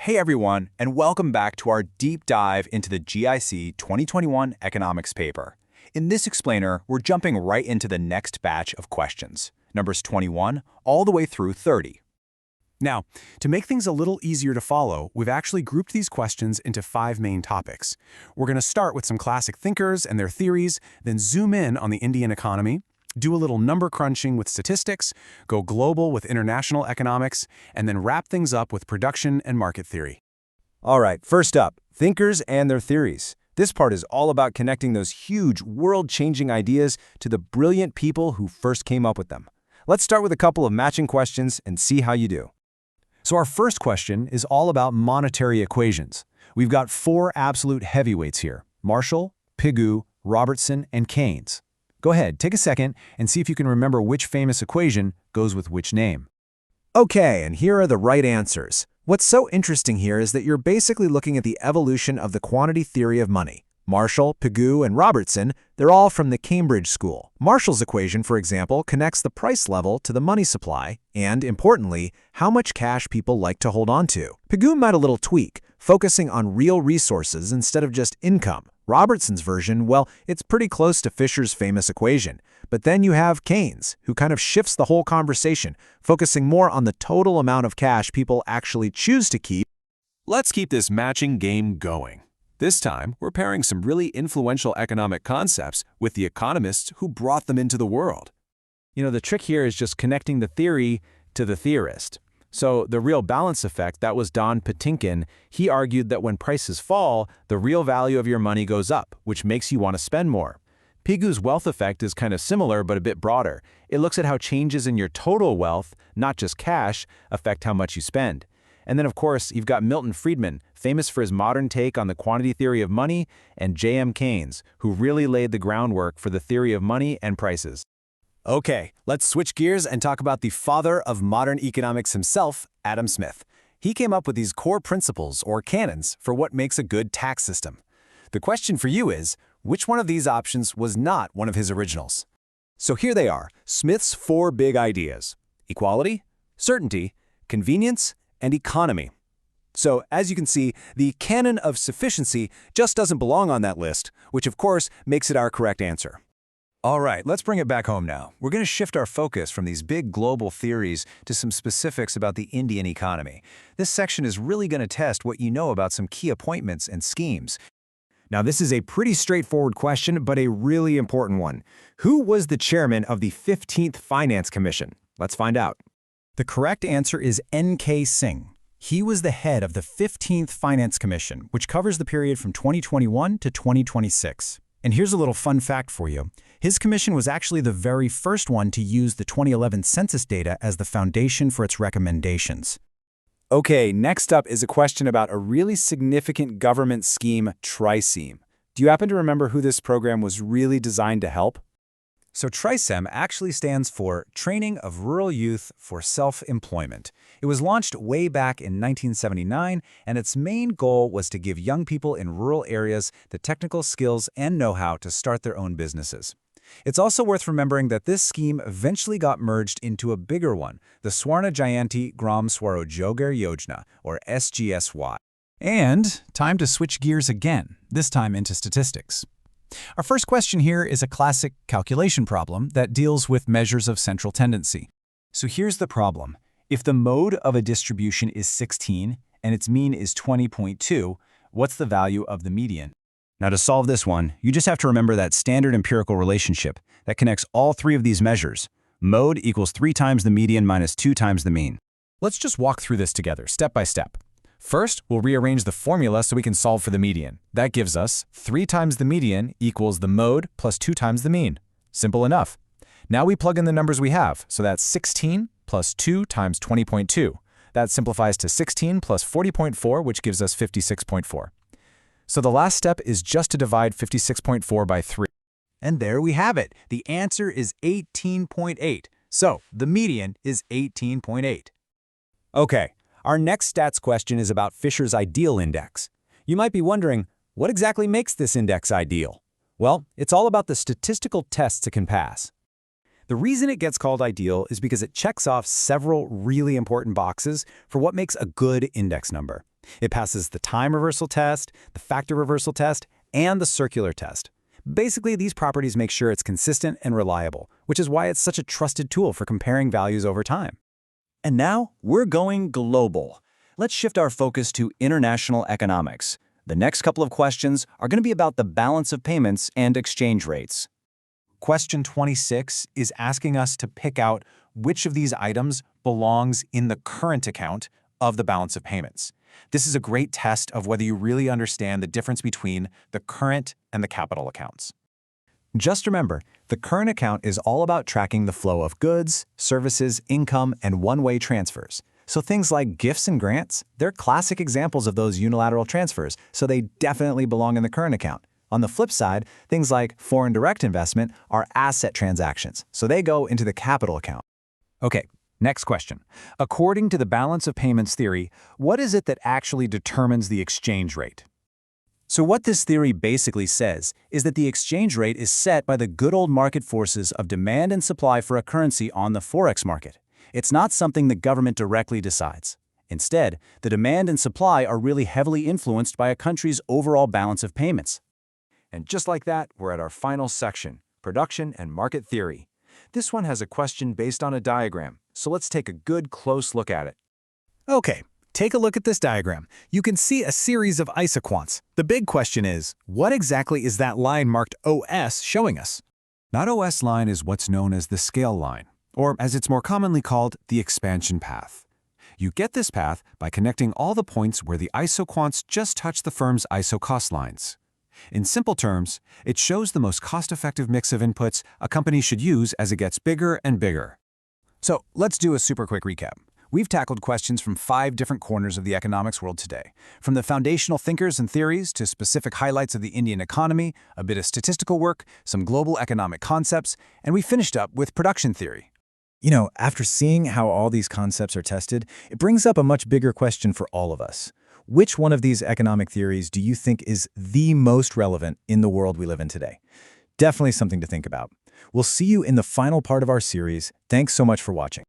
Hey everyone, and welcome back to our deep dive into the GIC 2021 economics paper. In this explainer, we're jumping right into the next batch of questions, numbers 21 all the way through 30. Now, to make things a little easier to follow, we've actually grouped these questions into 5 main topics. We're going to start with some classic thinkers and their theories, then zoom in on the Indian economy, do a little number crunching with statistics, go global with international economics, and then wrap things up with production and market theory. All right, first up, thinkers and their theories. This part is all about connecting those huge, world-changing ideas to the brilliant people who first came up with them. Let's start with a couple of matching questions and see how you do. So our first question is all about monetary equations. We've got 4 absolute heavyweights here: Marshall, Pigou, Robertson, and Keynes. Go ahead, take a second and see if you can remember which famous equation goes with which name. Okay, and here are the right answers. What's so interesting here is that you're basically looking at the evolution of the quantity theory of money. Marshall, Pigou, and Robertson, they're all from the Cambridge School. Marshall's equation, for example, connects the price level to the money supply and, importantly, how much cash people like to hold on to. Pigou made a little tweak, focusing on real resources instead of just income. Robertson's version, well, it's pretty close to Fisher's famous equation. But then you have Keynes, who kind of shifts the whole conversation, focusing more on the total amount of cash people actually choose to keep. Let's keep this matching game going. This time, we're pairing some really influential economic concepts with the economists who brought them into the world. You know, the trick here is just connecting the theory to the theorist. So the real balance effect, that was Don Patinkin. He argued that when prices fall, the real value of your money goes up, which makes you want to spend more. Pigou's wealth effect is kind of similar, but a bit broader. It looks at how changes in your total wealth, not just cash, affect how much you spend. And then, of course, you've got Milton Friedman, famous for his modern take on the quantity theory of money, and J.M. Keynes, who really laid the groundwork for the theory of money and prices. Okay, let's switch gears and talk about the father of modern economics himself, Adam Smith. He came up with these core principles, or canons, for what makes a good tax system. The question for you is, which one of these options was not one of his originals? So here they are, Smith's 4 big ideas: equality, certainty, convenience, and economy. So, as you can see, the canon of sufficiency just doesn't belong on that list, which of course makes it our correct answer. All right, let's bring it back home now. We're going to shift our focus from these big global theories to some specifics about the Indian economy. This section is really going to test what you know about some key appointments and schemes. Now, this is a pretty straightforward question, but a really important one. Who was the chairman of the 15th Finance Commission? Let's find out. The correct answer is N.K. Singh. He was the head of the 15th Finance Commission, which covers the period from 2021 to 2026. And here's a little fun fact for you. His commission was actually the very first one to use the 2011 census data as the foundation for its recommendations. Okay, next up is a question about a really significant government scheme, TriSEM. Do you happen to remember who this program was really designed to help? So TriSEM actually stands for Training of Rural Youth for Self-Employment. It was launched way back in 1979, and its main goal was to give young people in rural areas the technical skills and know-how to start their own businesses. It's also worth remembering that this scheme eventually got merged into a bigger one, the Swarna Jayanti Gram Swarojogar Yojana, or SGSY. And time to switch gears again, this time into statistics. Our first question here is a classic calculation problem that deals with measures of central tendency. So here's the problem. If the mode of a distribution is 16 and its mean is 20.2, what's the value of the median? Now, to solve this one, you just have to remember that standard empirical relationship that connects all 3 of these measures. Mode equals 3 times the median minus 2 times the mean. Let's just walk through this together, step by step. First, we'll rearrange the formula so we can solve for the median. That gives us 3 times the median equals the mode plus 2 times the mean. Simple enough. Now we plug in the numbers we have, so that's 16 plus 2 times 20.2. That simplifies to 16 plus 40.4, which gives us 56.4. So the last step is just to divide 56.4 by 3. And there we have it. The answer is 18.8. So the median is 18.8. Okay. Our next stats question is about Fisher's ideal index. You might be wondering, what exactly makes this index ideal? Well, it's all about the statistical tests it can pass. The reason it gets called ideal is because it checks off several really important boxes for what makes a good index number. It passes the time reversal test, the factor reversal test, and the circular test. Basically, these properties make sure it's consistent and reliable, which is why it's such a trusted tool for comparing values over time. And now, we're going global. Let's shift our focus to international economics. The next couple of questions are going to be about the balance of payments and exchange rates. Question 26 is asking us to pick out which of these items belongs in the current account of the balance of payments. This is a great test of whether you really understand the difference between the current and the capital accounts. Just remember, the current account is all about tracking the flow of goods, services, income, and one-way transfers. So things like gifts and grants, they're classic examples of those unilateral transfers, so they definitely belong in the current account. On the flip side, things like foreign direct investment are asset transactions, so they go into the capital account. Okay, next question. According to the balance of payments theory, what is it that actually determines the exchange rate? So what this theory basically says is that the exchange rate is set by the good old market forces of demand and supply for a currency on the forex market. It's not something the government directly decides. Instead, the demand and supply are really heavily influenced by a country's overall balance of payments. And just like that, we're at our final section, production and market theory. This one has a question based on a diagram, so let's take a good close look at it. Okay, take a look at this diagram. You can see a series of isoquants. The big question is, what exactly is that line marked OS showing us? That OS line is what's known as the scale line, or as it's more commonly called, the expansion path. You get this path by connecting all the points where the isoquants just touch the firm's isocost lines. In simple terms, it shows the most cost-effective mix of inputs a company should use as it gets bigger and bigger. So let's do a super quick recap. We've tackled questions from 5 different corners of the economics world today, from the foundational thinkers and theories to specific highlights of the Indian economy, a bit of statistical work, some global economic concepts, and we finished up with production theory. You know, after seeing how all these concepts are tested, it brings up a much bigger question for all of us. Which one of these economic theories do you think is the most relevant in the world we live in today? Definitely something to think about. We'll see you in the final part of our series. Thanks so much for watching.